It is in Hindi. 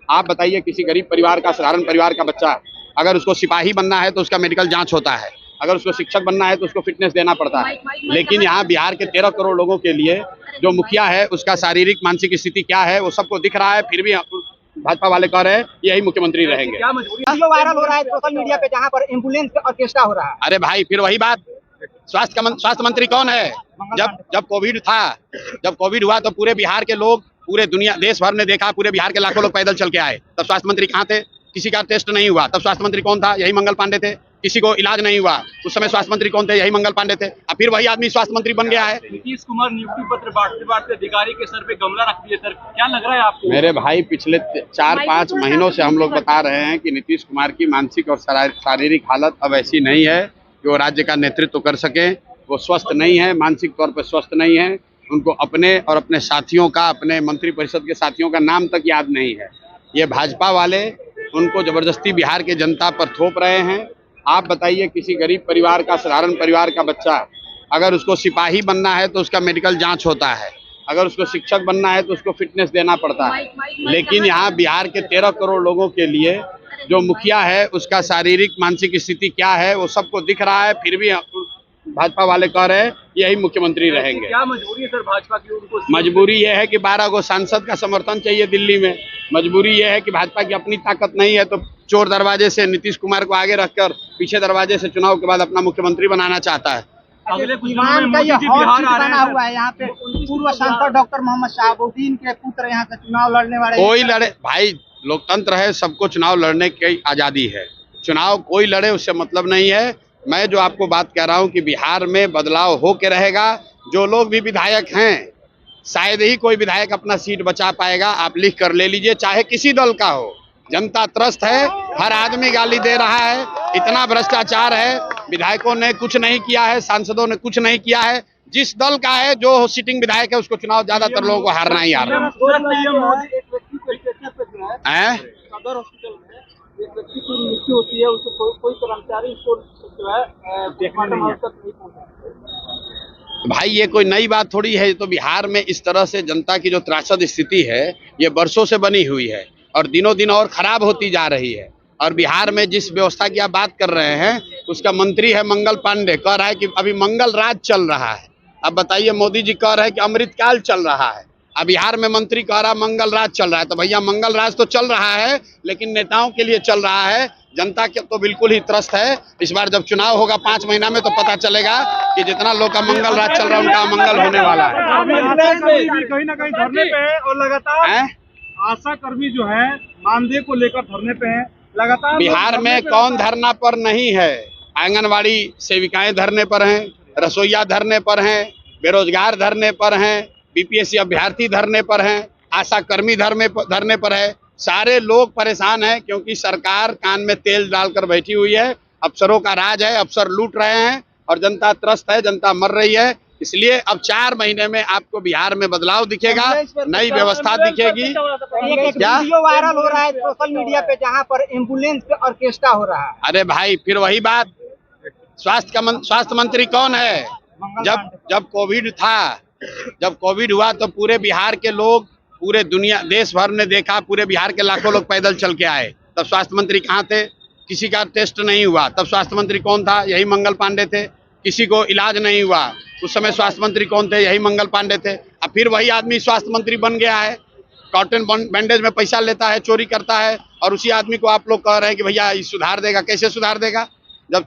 आप बताइए, किसी गरीब परिवार का, साधारण परिवार का बच्चा अगर उसको सिपाही बनना है तो उसका मेडिकल जांच होता है, अगर उसको शिक्षक बनना है तो उसको फिटनेस देना पड़ता है। लेकिन यहाँ बिहार के 13 करोड़ लोगों के लिए जो मुखिया है उसका शारीरिक मानसिक स्थिति क्या है वो सबको दिख रहा है, फिर भी भाजपा वाले कह रहे हैं यही मुख्यमंत्री रहेंगे। वीडियो वायरल हो रहा है सोशल मीडिया पे जहाँ पर एम्बुलेंस का ऑर्केस्ट्रा हो रहा है। अरे भाई, फिर वही बात, स्वास्थ्य मंत्री कौन है? जब कोविड था, जब कोविड हुआ तो पूरे बिहार के लोग, पूरे दुनिया देश भर ने देखा, पूरे बिहार के लाखों लोग पैदल चल के आए। तब स्वास्थ्य मंत्री कहाँ थे? किसी का टेस्ट नहीं हुआ। तब स्वास्थ्य मंत्री कौन था? यही मंगल पांडे थे। किसी को इलाज नहीं हुआ, उस समय स्वास्थ्य मंत्री कौन थे? यही मंगल पांडे थे। अब फिर वही आदमी स्वास्थ्य मंत्री बन गया है। नीतीश कुमार नियुक्ति पत्र बांटते अधिकारी के सर पे गमला रख दिए। सर, क्या लग रहा है आपको? मेरे भाई, पिछले 4-5 महीनों से हम लोग बता रहे हैं कि नीतीश कुमार की मानसिक और शारीरिक हालत अब ऐसी नहीं है कि वो राज्य का नेतृत्व कर सके। वो स्वस्थ नहीं है, मानसिक तौर पर स्वस्थ नहीं है। उनको अपने और अपने साथियों का, अपने मंत्रिपरिषद के साथियों का नाम तक याद नहीं है। ये भाजपा वाले उनको जबरदस्ती बिहार के जनता पर थोप रहे हैं। आप बताइए, किसी गरीब परिवार का, साधारण परिवार का बच्चा अगर उसको सिपाही बनना है तो उसका मेडिकल जांच होता है, अगर उसको शिक्षक बनना है तो उसको फिटनेस देना पड़ता है। लेकिन यहाँ बिहार के 13 करोड़ लोगों के लिए जो मुखिया है उसका शारीरिक मानसिक स्थिति क्या है वो सबको दिख रहा है, फिर भी भाजपा वाले कह रहे हैं यही मुख्यमंत्री रहेंगे। क्या मजबूरी है सर भाजपा की? उनको मजबूरी ये है कि 12 गो सांसद का समर्थन चाहिए दिल्ली में। मजबूरी ये है कि भाजपा की अपनी ताकत नहीं है तो चोर दरवाजे से नीतीश कुमार को आगे रखकर पीछे दरवाजे से चुनाव के बाद अपना मुख्यमंत्री बनाना चाहता है। अगले कुछ विमान दिनों का में ये मोदी जी हॉट बिहार सीट आ रहे बना हैं। हुआ है। यहाँ पे पूर्व सांसद डॉक्टर मोहम्मद शहाबुद्दीन के पुत्र यहाँ से चुनाव लड़ने वाले। कोई लड़े भाई, लोकतंत्र है, सबको चुनाव लड़ने की आजादी है। चुनाव कोई लड़े उससे मतलब नहीं है। मैं जो आपको बात कह रहा हूँ कि बिहार में बदलाव हो के रहेगा। जो लोग भी विधायक हैं, शायद ही कोई विधायक अपना सीट बचा पाएगा। आप लिख कर ले लीजिए, चाहे किसी दल का हो। जनता त्रस्त है, हर आदमी गाली दे रहा है, इतना भ्रष्टाचार है। विधायकों ने कुछ नहीं किया है, सांसदों ने कुछ नहीं किया है। जिस दल का है, जो सिटिंग विधायक है, उसको चुनाव ज्यादातर लोगों को हारना ही आ रहा है। सदर हॉस्पिटल में एक व्यक्ति की मृत्यु होती है, उसको कोई कर्मचारी उसको जो है पोस्टमार्टम हाउस तक नहीं पहुंचा। भाई, ये कोई नई बात थोड़ी है। तो बिहार में इस तरह से जनता की जो त्रासद स्थिति है ये वर्षों से बनी हुई है और दिनों दिन और खराब होती जा रही है। और बिहार में जिस व्यवस्था की आप बात कर रहे हैं उसका मंत्री है मंगल पांडे, कह रहा है कि अभी मंगल राज चल रहा है। अब बताइए, मोदी जी कह रहे हैं कि अमृतकाल चल रहा है, अब बिहार में मंत्री कह रहा मंगल राज चल रहा है। तो भैया, मंगल राज तो चल रहा है लेकिन नेताओं के लिए चल रहा है, जनता के तो बिल्कुल ही त्रस्त है। इस बार जब चुनाव होगा 5 महीना में तो पता चलेगा कि जितना लोग का मंगल राज चल रहा है उनका मंगल होने वाला है। कहीं ना कहीं धरने पे है और लगातार आशा कर्मी जो है मानदेय को लेकर धरने पे है। लगातार बिहार में कौन धरना पर नहीं है? आंगनवाड़ी सेविकाएं धरने पर हैं, रसोईया धरने पर हैं, बेरोजगार धरने पर हैं, बीपीएससी अभ्यर्थी धरने पर हैं, आशा कर्मी धरने पर है। सारे लोग परेशान हैं क्योंकि सरकार कान में तेल डालकर बैठी हुई है। अफसरों का राज है, अफसर लूट रहे हैं और जनता त्रस्त है, जनता मर रही है। इसलिए अब 4 महीने में आपको बिहार में बदलाव दिखेगा, नई व्यवस्था दिखेगी। क्या वीडियो वायरल हो रहा है सोशल मीडिया पे जहाँ पर एम्बुलेंस का ऑर्केस्ट्रा हो रहा है। अरे भाई, फिर वही बात, स्वास्थ्य मंत्री कौन है? जब कोविड था, जब कोविड हुआ तो पूरे बिहार के लोग, पूरे दुनिया देश भर ने देखा, पूरे बिहार के लाखों लोग पैदल चल के आए। तब स्वास्थ्य मंत्री कहाँ थे? किसी का टेस्ट नहीं हुआ। तब स्वास्थ्य मंत्री कौन था? यही मंगल पांडे थे। किसी को इलाज नहीं हुआ, उस समय स्वास्थ्य मंत्री कौन थे? यही मंगल पांडे थे। अब फिर वही आदमी स्वास्थ्य मंत्री बन गया है। कॉटन बैंडेज में पैसा लेता है, चोरी करता है और उसी आदमी को आप लोग कह रहे हैं कि भैया ये सुधार देगा। कैसे सुधार देगा? जब